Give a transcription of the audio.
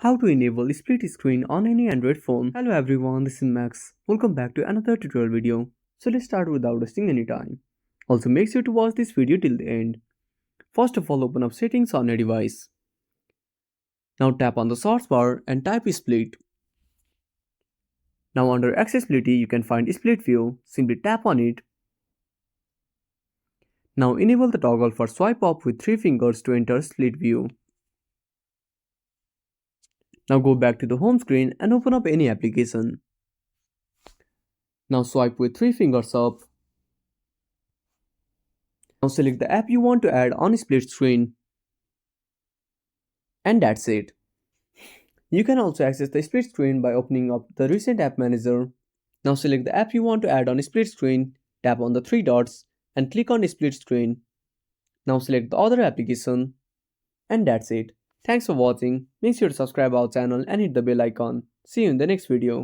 How to enable split screen on any Android phone. Hello everyone, this is Max. Welcome back to another tutorial video. So let's start without wasting any time. Also make sure to watch this video till the end. First of all, open up settings on your device. Now tap on the search bar and type split. Now under accessibility you can find split view. Simply tap on it. Now enable the toggle for swipe up with 3 fingers to enter split view. Now go back to the home screen and open up any application. Now swipe with 3 fingers up. Now select the app you want to add on split screen. And that's it. You can also access the split screen by opening up the recent app manager. Now select the app you want to add on split screen, tap on the 3 dots and click on split screen. Now select the other application. And that's it. Thanks for watching. Make sure to subscribe our channel and hit the bell icon. See you in the next video.